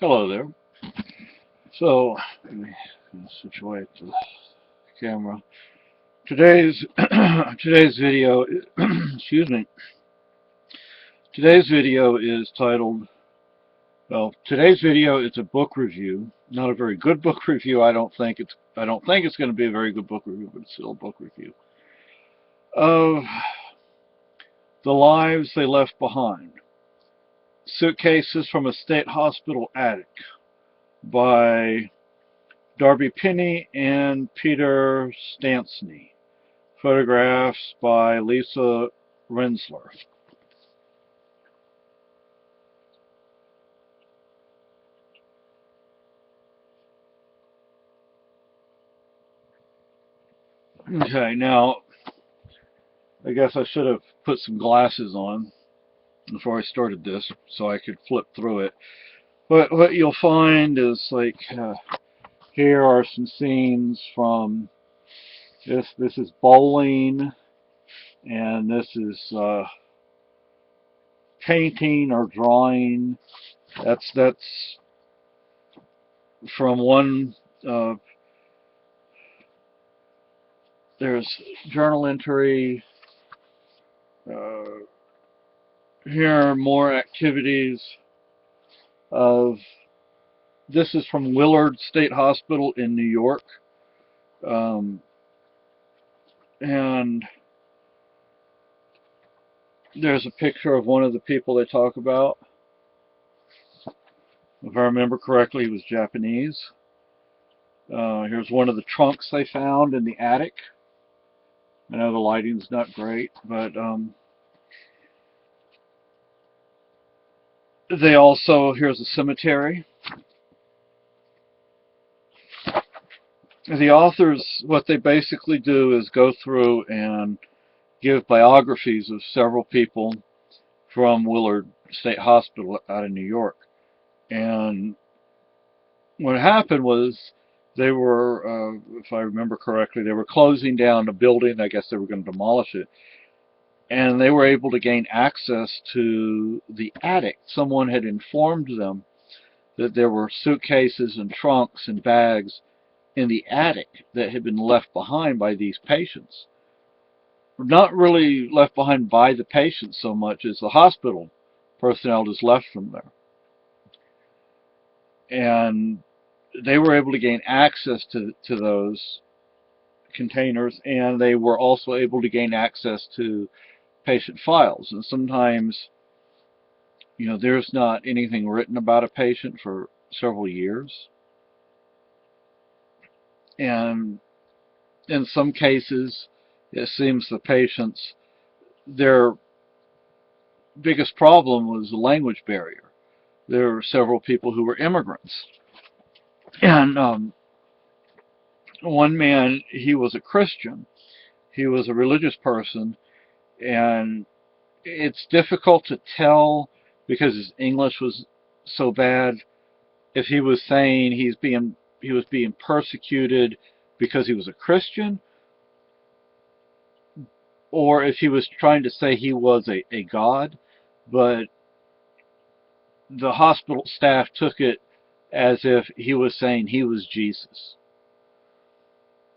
Hello there. So, let me situate the camera. Today's today's video, excuse me. Today's video is titled. Well, today's video is a book review. Not a very good book review. I don't think it's going to be a very good book review, but it's still a book review of The Lives They Left Behind: Suitcases from a State Hospital Attic by Darby Penny and Peter Stastny. Photographs by Lisa Rensler. Okay, now I guess I should have put some glasses on before I started this so I could flip through it. But what you'll find is like here are some scenes from this. This is bowling, and this is painting or drawing. That's from one. There's journal entry. Here are more activities of. This is from Willard State Hospital in New York. And there's a picture of one of the people they talk about. If I remember correctly, he was Japanese. Here's one of the trunks they found in the attic. I know the lighting's not great, but they also, here's a cemetery. The authors, what they basically do is go through and give biographies of several people from Willard State Hospital out of New York. And what happened was they were, if I remember correctly, they were closing down a building. I guess they were going to demolish it. And they were able to gain access to the attic. Someone had informed them that there were suitcases and trunks and bags in the attic that had been left behind by these patients. Not really left behind by the patients so much as the hospital personnel just left them there. And they were able to gain access to those containers, and they were also able to gain access to patient files. And sometimes, you know, there's not anything written about a patient for several years. And in some cases, it seems the patients, their biggest problem was the language barrier. There were several people who were immigrants. And one man, he was a Christian. He was a religious person. And it's difficult to tell because his English was so bad if he was saying he was being persecuted because he was a Christian, or if he was trying to say he was a god. But the hospital staff took it as if he was saying he was Jesus.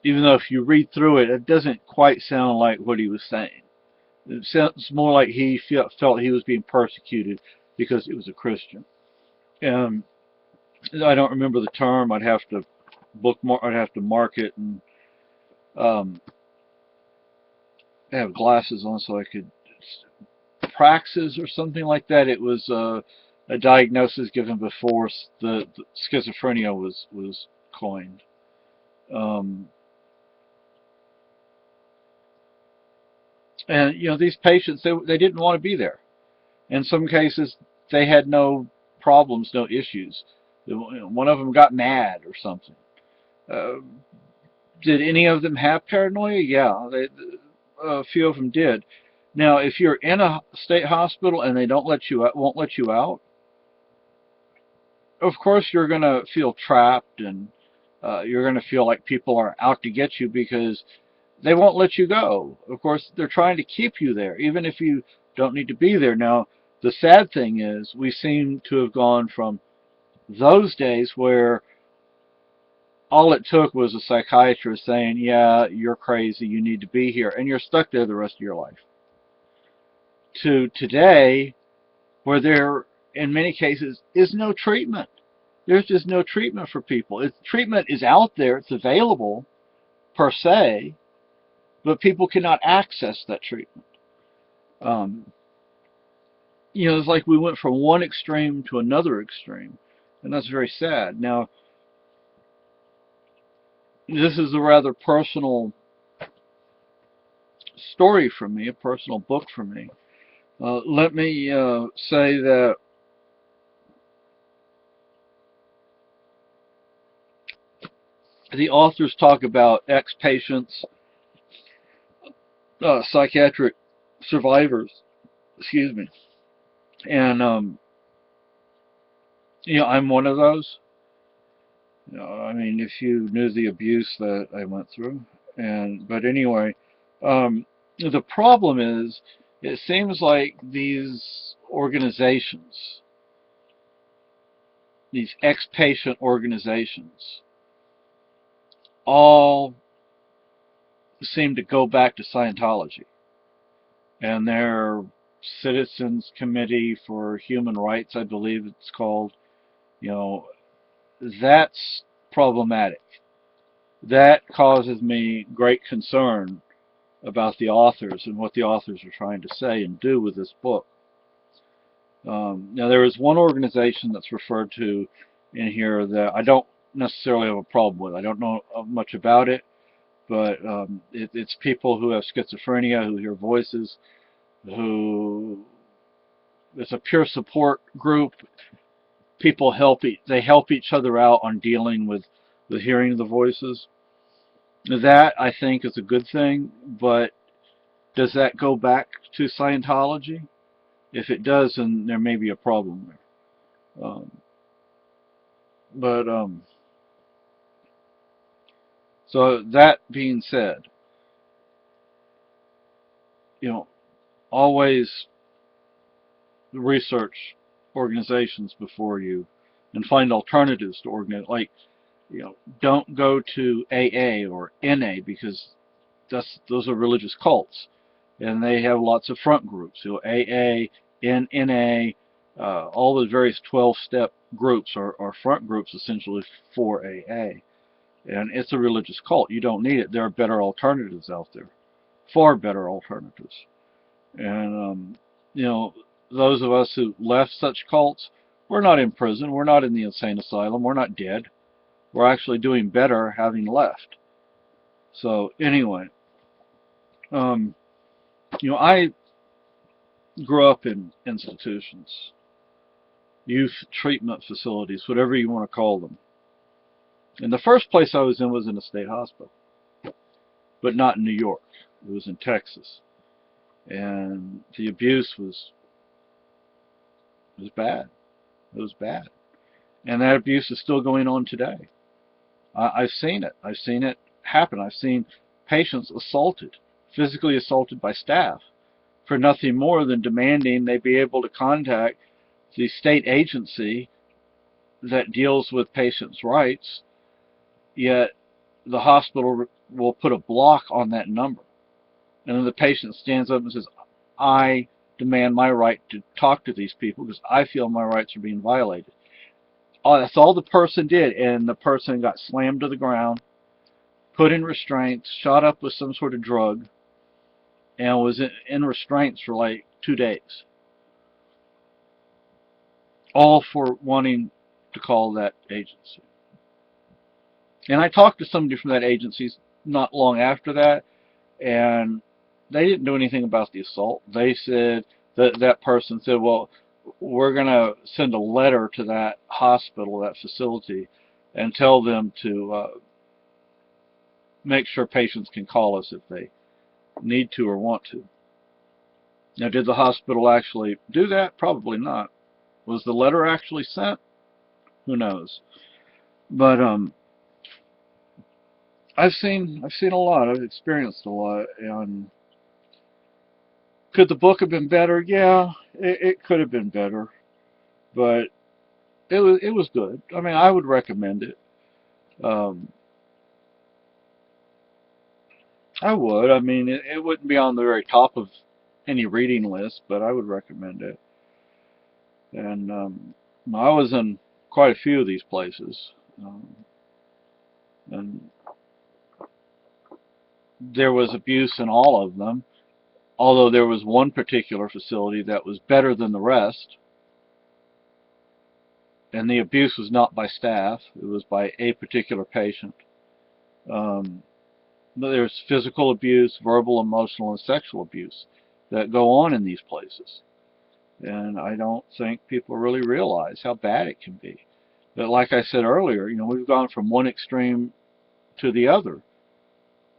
Even though if you read through it, it doesn't quite sound like what he was saying. It sounds more like he felt he was being persecuted because he was a Christian. And I don't remember the term. I'd have to bookmark. I'd have to mark it and have glasses on so I could. Praxis or something like that. It was a diagnosis given before the schizophrenia was coined. And you know, these patients, they didn't want to be there. In some cases, they had no problems, no issues. One of them got mad or something. Uh, did any of them have paranoia? Yeah, a few of them did. Now, if you're in a state hospital and they won't let you out, of course you're going to feel trapped, and you're going to feel like people are out to get you because they won't let you go. Of course, they're trying to keep you there, even if you don't need to be there. Now, the sad thing is we seem to have gone from those days where all it took was a psychiatrist saying, yeah, you're crazy, you need to be here, and you're stuck there the rest of your life, to today where there, in many cases, is no treatment. There's just no treatment for people. Treatment is out there, it's available per se, but people cannot access that treatment. Um, it's like we went from one extreme to another extreme, and that's very sad. Now, this is a rather personal story for me, a personal book for me. Let me say that the authors talk about ex-patients, psychiatric survivors, excuse me, and I'm one of those. I mean, if you knew the abuse that I went through, but anyway, the problem is, it seems like these organizations, these ex-patient organizations, all seem to go back to Scientology and their Citizens Committee for Human Rights, I believe it's called. You know, that's problematic. That causes me great concern about the authors and what the authors are trying to say and do with this book. Now, there is one organization that's referred to in here that I don't necessarily have a problem with. I don't know much about it, but it's people who have schizophrenia, who hear voices, who it's a peer support group. People they help each other out on dealing with the hearing of the voices. That, I think, is a good thing, but does that go back to Scientology? If it does, then there may be a problem there. But so that being said, always research organizations before you and find alternatives to organize. Like, don't go to AA or NA because those are religious cults, and they have lots of front groups. AA, NA, all the various 12-step groups are front groups essentially for AA, and it's a religious cult. You don't need it. There are better alternatives out there, far better alternatives. And those of us who left such cults, we're not in prison. We're not in the insane asylum. We're not dead. We're actually doing better having left. So anyway, I grew up in institutions, youth treatment facilities, whatever you want to call them. And the first place I was in a state hospital, but not in New York. It was in Texas. And the abuse was bad. It was bad. And that abuse is still going on today. I've seen it. I've seen it happen. I've seen patients assaulted, physically assaulted by staff for nothing more than demanding they be able to contact the state agency that deals with patients' rights, yet the hospital will put a block on that number. And then the patient stands up and says, I demand my right to talk to these people because I feel my rights are being violated. Oh, that's all the person did, and the person got slammed to the ground, put in restraints, shot up with some sort of drug, and was in restraints for like 2 days. All for wanting to call that agency. And I talked to somebody from that agency not long after that, and they didn't do anything about the assault. They said that person said, well, we're going to send a letter to that hospital, that facility, and tell them to make sure patients can call us if they need to or want to. Now, did the hospital actually do that? Probably not. Was the letter actually sent? Who knows? But I've seen a lot. I've experienced a lot. And could the book have been better? Yeah, it could have been better. But it was good. I mean, I would recommend it. Um, I would. I mean, it wouldn't be on the very top of any reading list, but I would recommend it. And I was in quite a few of these places, and there was abuse in all of them. Although there was one particular facility that was better than the rest, and the abuse was not by staff; it was by a particular patient. Um, there's physical abuse, verbal, emotional, and sexual abuse that go on in these places. And I don't think people really realize how bad it can be. But like I said earlier, we've gone from one extreme to the other.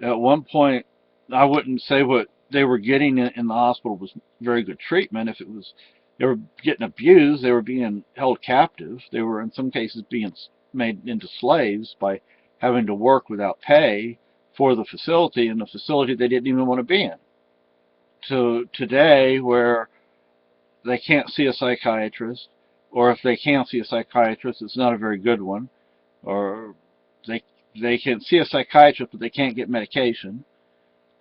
At one point, I wouldn't say what they were getting in the hospital was very good treatment. If it was, they were getting abused, they were being held captive, they were in some cases being made into slaves by having to work without pay for the facility, and the facility they didn't even want to be in. To today, where they can't see a psychiatrist, or if they can see a psychiatrist, it's not a very good one, or they they can see a psychiatrist but they can't get medication.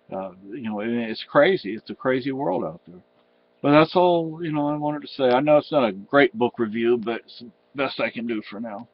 It's crazy. It's a crazy world out there. But that's all I wanted to say. I know it's not a great book review, but it's the best I can do for now.